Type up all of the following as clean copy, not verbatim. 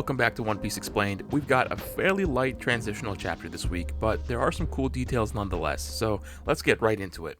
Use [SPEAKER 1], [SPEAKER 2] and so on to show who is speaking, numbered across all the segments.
[SPEAKER 1] Welcome back to One Piece Explained. We've got a fairly light transitional chapter this week, but there are some cool details nonetheless, so let's get right into it.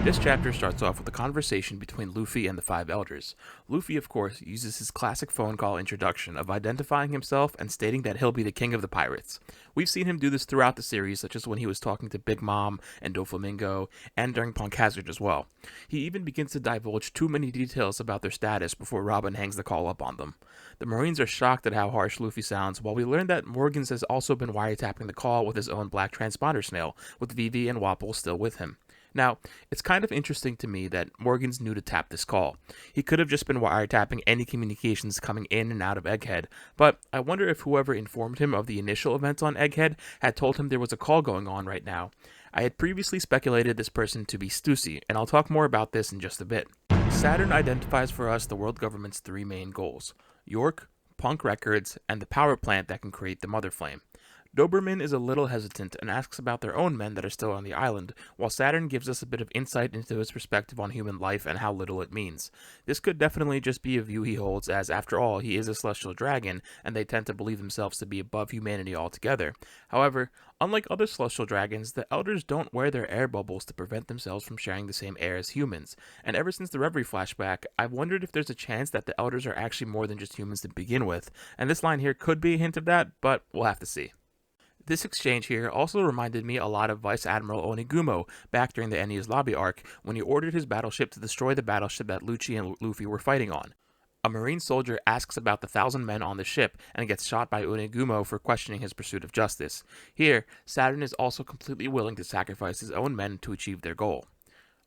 [SPEAKER 1] This chapter starts off with a conversation between Luffy and the five elders. Luffy, of course, uses his classic phone call introduction of identifying himself and stating that he'll be the king of the pirates. We've seen him do this throughout the series, such as when he was talking to Big Mom and Doflamingo, and during Punk Hazard as well. He even begins to divulge too many details about their status before Robin hangs the call up on them. The Marines are shocked at how harsh Luffy sounds, while we learn that Morgans has also been wiretapping the call with his own black transponder snail, with Vivi and Wapol still with him. Now, it's kind of interesting to me that Morgans knew to tap this call. He could have just been wiretapping any communications coming in and out of Egghead, but I wonder if whoever informed him of the initial events on Egghead had told him there was a call going on right now. I had previously speculated this person to be Stussy, and I'll talk more about this in just a bit. Saturn identifies for us the world government's three main goals: York, Punk Records, and the power plant that can create the Mother Flame. Doberman is a little hesitant and asks about their own men that are still on the island, while Saturn gives us a bit of insight into his perspective on human life and how little it means. This could definitely just be a view he holds, as after all, he is a celestial dragon, and they tend to believe themselves to be above humanity altogether. However, unlike other celestial dragons, the elders don't wear their air bubbles to prevent themselves from sharing the same air as humans, and ever since the Reverie flashback, I've wondered if there's a chance that the elders are actually more than just humans to begin with, and this line here could be a hint of that, but we'll have to see. This exchange here also reminded me a lot of Vice Admiral Onigumo back during the Enies Lobby arc when he ordered his battleship to destroy the battleship that Lucci and Luffy were fighting on. A Marine soldier asks about the 1,000 men on the ship and gets shot by Onigumo for questioning his pursuit of justice. Here, Saturn is also completely willing to sacrifice his own men to achieve their goal.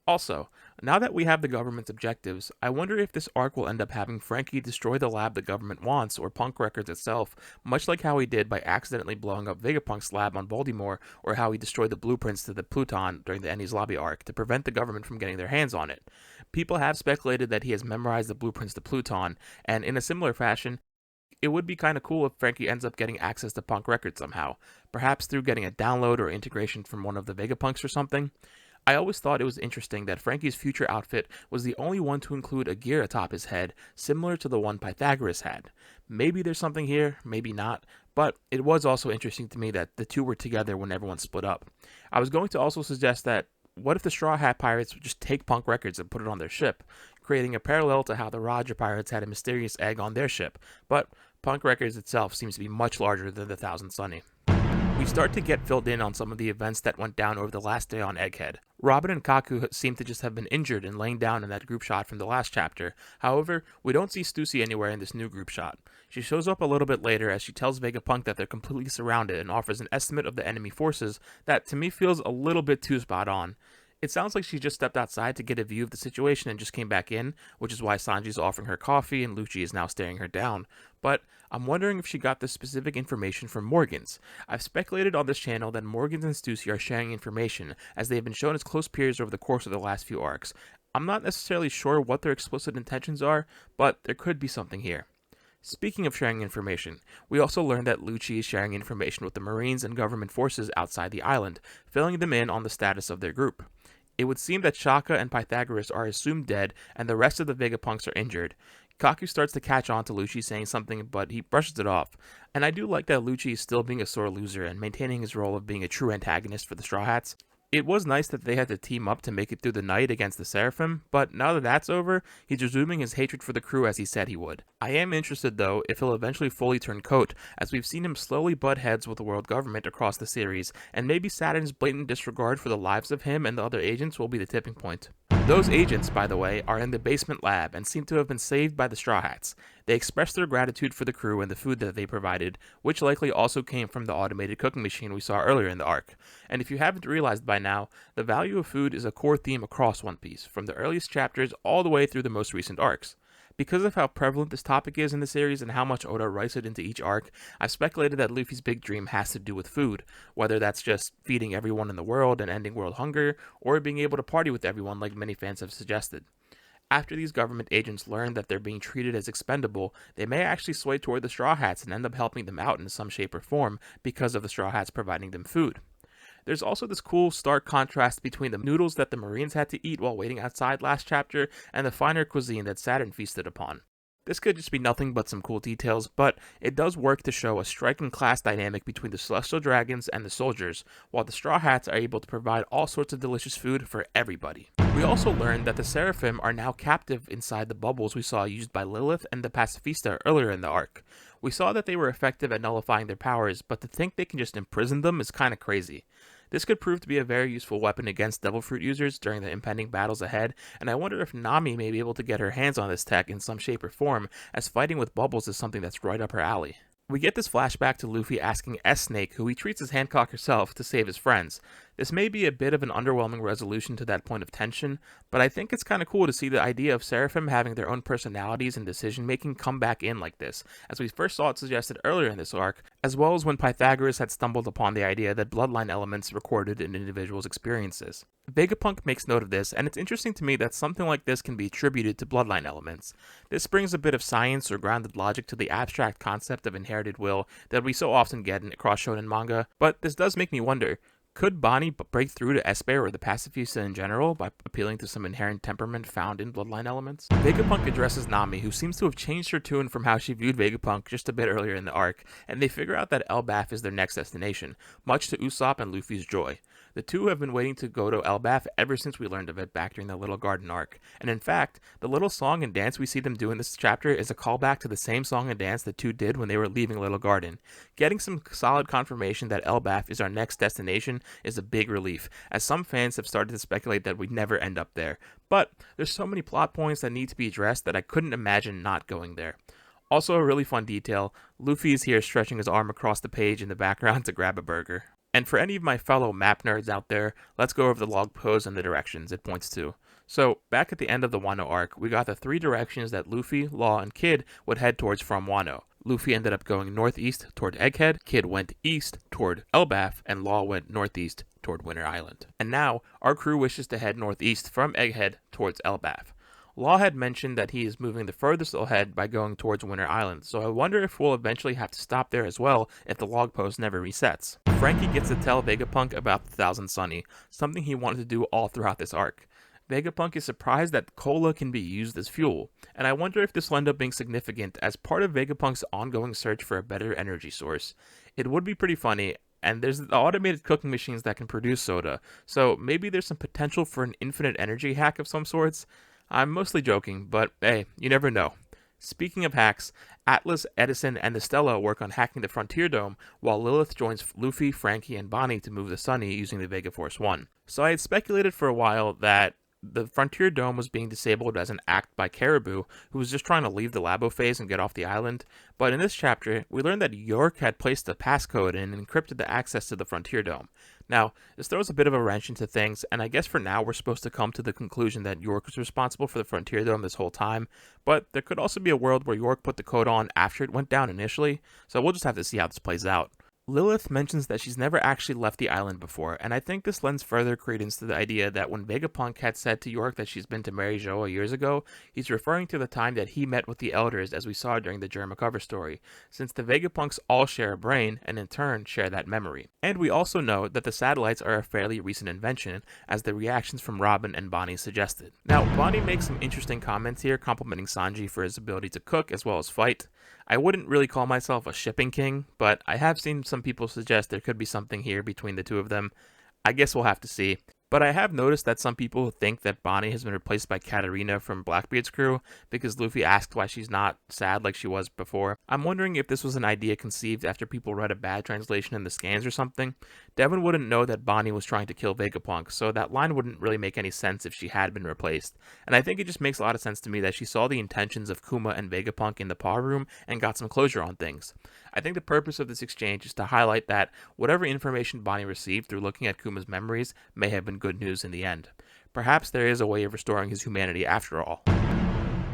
[SPEAKER 1] Also, now that we have the government's objectives, I wonder if this arc will end up having Frankie destroy the lab the government wants, or Punk Records itself, much like how he did by accidentally blowing up Vegapunk's lab on Baltimore, or how he destroyed the blueprints to the Pluton during the Enies Lobby arc to prevent the government from getting their hands on it. People have speculated that he has memorized the blueprints to Pluton, and in a similar fashion, it would be kind of cool if Frankie ends up getting access to Punk Records somehow, perhaps through getting a download or integration from one of the Vegapunks or something. I always thought it was interesting that Frankie's future outfit was the only one to include a gear atop his head, similar to the one Pythagoras had. Maybe there's something here, maybe not, but it was also interesting to me that the two were together when everyone split up. I was going to also suggest that, what if the Straw Hat Pirates would just take Punk Records and put it on their ship, creating a parallel to how the Roger Pirates had a mysterious egg on their ship, but Punk Records itself seems to be much larger than the Thousand Sunny. We start to get filled in on some of the events that went down over the last day on Egghead. Robin and Kaku seem to just have been injured and laying down in that group shot from the last chapter. However, we don't see Stussy anywhere in this new group shot. She shows up a little bit later as she tells Vegapunk that they're completely surrounded and offers an estimate of the enemy forces that to me feels a little bit too spot on. It sounds like she just stepped outside to get a view of the situation and just came back in, which is why Sanji's offering her coffee and Lucci is now staring her down. But I'm wondering if she got this specific information from Morgans. I've speculated on this channel that Morgans and Stussy are sharing information, as they have been shown as close peers over the course of the last few arcs. I'm not necessarily sure what their explicit intentions are, but there could be something here. Speaking of sharing information, we also learned that Lucci is sharing information with the Marines and government forces outside the island, filling them in on the status of their group. It would seem that Shaka and Pythagoras are assumed dead, and the rest of the Vegapunks are injured. Kaku starts to catch on to Lucci saying something, but he brushes it off. And I do like that Lucci is still being a sore loser and maintaining his role of being a true antagonist for the Straw Hats. It was nice that they had to team up to make it through the night against the Seraphim, but now that that's over, he's resuming his hatred for the crew as he said he would. I am interested though if he'll eventually fully turn coat, as we've seen him slowly butt heads with the world government across the series, and maybe Saturn's blatant disregard for the lives of him and the other agents will be the tipping point. Those agents, by the way, are in the basement lab and seem to have been saved by the Straw Hats. They express their gratitude for the crew and the food that they provided, which likely also came from the automated cooking machine we saw earlier in the arc. And if you haven't realized by now, the value of food is a core theme across One Piece, from the earliest chapters all the way through the most recent arcs. Because of how prevalent this topic is in the series and how much Oda writes it into each arc, I've speculated that Luffy's big dream has to do with food, whether that's just feeding everyone in the world and ending world hunger, or being able to party with everyone like many fans have suggested. After these government agents learn that they're being treated as expendable, they may actually sway toward the Straw Hats and end up helping them out in some shape or form because of the Straw Hats providing them food. There's also this cool stark contrast between the noodles that the Marines had to eat while waiting outside last chapter and the finer cuisine that Saturn feasted upon. This could just be nothing but some cool details, but it does work to show a striking class dynamic between the Celestial Dragons and the soldiers, while the Straw Hats are able to provide all sorts of delicious food for everybody. We also learned that the Seraphim are now captive inside the bubbles we saw used by Lilith and the Pacifista earlier in the arc. We saw that they were effective at nullifying their powers, but to think they can just imprison them is kinda crazy. This could prove to be a very useful weapon against Devil Fruit users during the impending battles ahead, and I wonder if Nami may be able to get her hands on this tech in some shape or form, as fighting with bubbles is something that's right up her alley. We get this flashback to Luffy asking S-Snake, who he treats as Hancock herself, to save his friends. This may be a bit of an underwhelming resolution to that point of tension, but I think it's kinda cool to see the idea of Seraphim having their own personalities and decision-making come back in like this, as we first saw it suggested earlier in this arc, as well as when Pythagoras had stumbled upon the idea that bloodline elements recorded in individuals' experiences. Vegapunk makes note of this, and it's interesting to me that something like this can be attributed to bloodline elements. This brings a bit of science or grounded logic to the abstract concept of inherited will that we so often get in across shonen manga, but this does make me wonder, could Bonney break through to Esper or the Pacifista in general by appealing to some inherent temperament found in bloodline elements? Vegapunk addresses Nami, who seems to have changed her tune from how she viewed Vegapunk just a bit earlier in the arc, and they figure out that Elbaf is their next destination, much to Usopp and Luffy's joy. The two have been waiting to go to Elbaf ever since we learned of it back during the Little Garden arc, and in fact, the little song and dance we see them do in this chapter is a callback to the same song and dance the two did when they were leaving Little Garden. Getting some solid confirmation that Elbaf is our next destination is a big relief, as some fans have started to speculate that we'd never end up there. But there's so many plot points that need to be addressed that I couldn't imagine not going there. Also, a really fun detail, Luffy is here stretching his arm across the page in the background to grab a burger. And for any of my fellow map nerds out there, let's go over the log pose and the directions it points to. So, back at the end of the Wano arc, we got the three directions that Luffy, Law, and Kid would head towards from Wano. Luffy ended up going northeast toward Egghead, Kid went east toward Elbaf, and Law went northeast toward Winter Island. And now, our crew wishes to head northeast from Egghead towards Elbaf. Law had mentioned that he is moving the furthest ahead by going towards Winter Island, so I wonder if we'll eventually have to stop there as well if the log post never resets. Frankie gets to tell Vegapunk about the Thousand Sunny, something he wanted to do all throughout this arc. Vegapunk is surprised that cola can be used as fuel, and I wonder if this will end up being significant as part of Vegapunk's ongoing search for a better energy source. It would be pretty funny, and there's the automated cooking machines that can produce soda, so maybe there's some potential for an infinite energy hack of some sorts. I'm mostly joking, but hey, you never know. Speaking of hacks, Atlas, Edison, and the Stella work on hacking the Frontier Dome, while Lilith joins Luffy, Frankie, and Bonney to move the Sunny using the Vega Force 1. So I had speculated for a while that the Frontier Dome was being disabled as an act by Caribou, who was just trying to leave the Labo phase and get off the island, but in this chapter, we learned that York had placed a passcode and encrypted the access to the Frontier Dome. Now, this throws a bit of a wrench into things, and I guess for now we're supposed to come to the conclusion that York was responsible for the Frontier Dome this whole time, but there could also be a world where York put the code on after it went down initially, so we'll just have to see how this plays out. Lilith mentions that she's never actually left the island before, and I think this lends further credence to the idea that when Vegapunk had said to York that she's been to Mary Joa years ago, he's referring to the time that he met with the Elders as we saw during the Germa cover story, since the Vegapunks all share a brain and in turn share that memory. And we also know that the satellites are a fairly recent invention, as the reactions from Robin and Bonney suggested. Now, Bonney makes some interesting comments here complimenting Sanji for his ability to cook as well as fight. I wouldn't really call myself a shipping king, but I have seen some people suggest there could be something here between the two of them. I guess we'll have to see. But I have noticed that some people think that Bonney has been replaced by Katarina from Blackbeard's crew because Luffy asked why she's not sad like she was before. I'm wondering if this was an idea conceived after people read a bad translation in the scans or something. Devin wouldn't know that Bonney was trying to kill Vegapunk, so that line wouldn't really make any sense if she had been replaced. And I think it just makes a lot of sense to me that she saw the intentions of Kuma and Vegapunk in the power room and got some closure on things. I think the purpose of this exchange is to highlight that whatever information Bonney received through looking at Kuma's memories may have been good news in the end. Perhaps there is a way of restoring his humanity after all.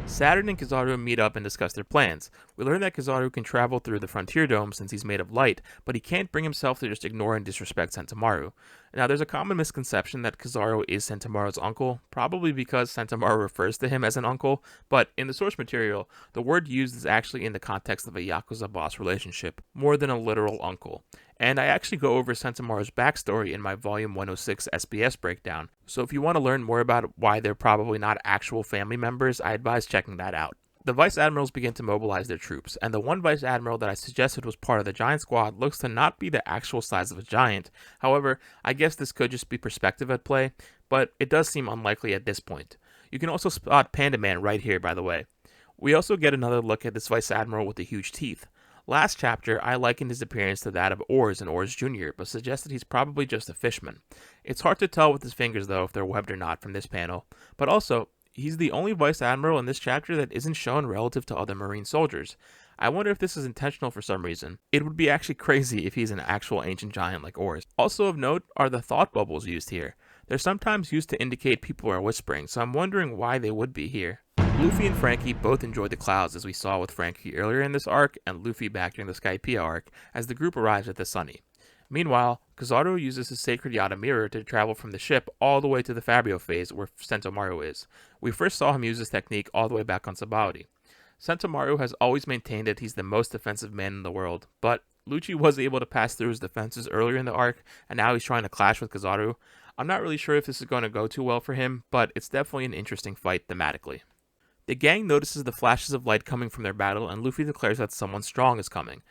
[SPEAKER 1] Saturn and Kizaru meet up and discuss their plans. We learn that Kizaru can travel through the Frontier Dome since he's made of light, but he can't bring himself to just ignore and disrespect Sentomaru. Now, there's a common misconception that Kizaru is Sentomaru's uncle, probably because Sentomaru refers to him as an uncle, but in the source material, the word used is actually in the context of a Yakuza boss relationship, more than a literal uncle. And I actually go over Sentomaru's backstory in my Volume 106 SBS breakdown, so if you want to learn more about why they're probably not actual family members, I advise checking that out. The Vice Admirals begin to mobilize their troops, and the one Vice Admiral that I suggested was part of the giant squad looks to not be the actual size of a giant. However, I guess this could just be perspective at play, but it does seem unlikely at this point. You can also spot Panda Man right here, by the way. We also get another look at this Vice Admiral with the huge teeth. Last chapter, I likened his appearance to that of Oars in Oars Jr., but suggested he's probably just a fishman. It's hard to tell with his fingers, though, if they're webbed or not from this panel, but also, he's the only Vice Admiral in this chapter that isn't shown relative to other Marine soldiers. I wonder if this is intentional for some reason. It would be actually crazy if he's an actual ancient giant like Oars. Also of note are the thought bubbles used here. They're sometimes used to indicate people are whispering, so I'm wondering why they would be here. Luffy and Frankie both enjoyed the clouds, as we saw with Frankie earlier in this arc and Luffy back during the Skypiea arc, as the group arrives at the Sunny. Meanwhile, Kizaru uses his sacred Yata mirror to travel from the ship all the way to the Fabio phase where Sentomaru is. We first saw him use this technique all the way back on Sabaody. Sentomaru has always maintained that he's the most defensive man in the world, but Lucci was able to pass through his defenses earlier in the arc, and now he's trying to clash with Kizaru. I'm not really sure if this is going to go too well for him, but it's definitely an interesting fight thematically. The gang notices the flashes of light coming from their battle, and Luffy declares that someone strong is coming.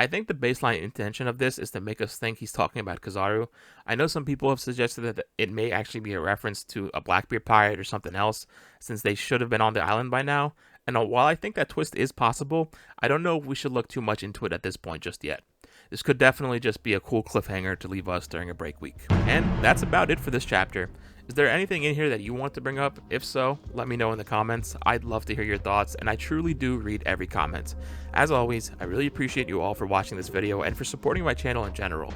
[SPEAKER 1] I think the baseline intention of this is to make us think he's talking about Kizaru. I know some people have suggested that it may actually be a reference to a Blackbeard pirate or something else, since they should have been on the island by now, and while I think that twist is possible, I don't know if we should look too much into it at this point just yet. This could definitely just be a cool cliffhanger to leave us during a break week. And that's about it for this chapter. Is there anything in here that you want to bring up? If so, let me know in the comments. I'd love to hear your thoughts, and I truly do read every comment. As always, I really appreciate you all for watching this video and for supporting my channel in general.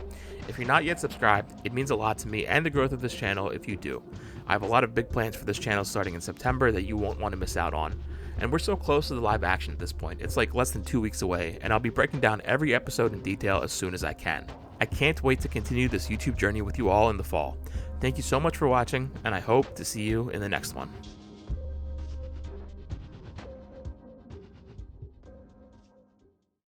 [SPEAKER 1] If you're not yet subscribed, it means a lot to me and the growth of this channel if you do. I have a lot of big plans for this channel starting in September that you won't want to miss out on. And we're so close to the live action at this point, it's like less than 2 weeks away, and I'll be breaking down every episode in detail as soon as I can. I can't wait to continue this YouTube journey with you all in the fall. Thank you so much for watching, and I hope to see you in the next one.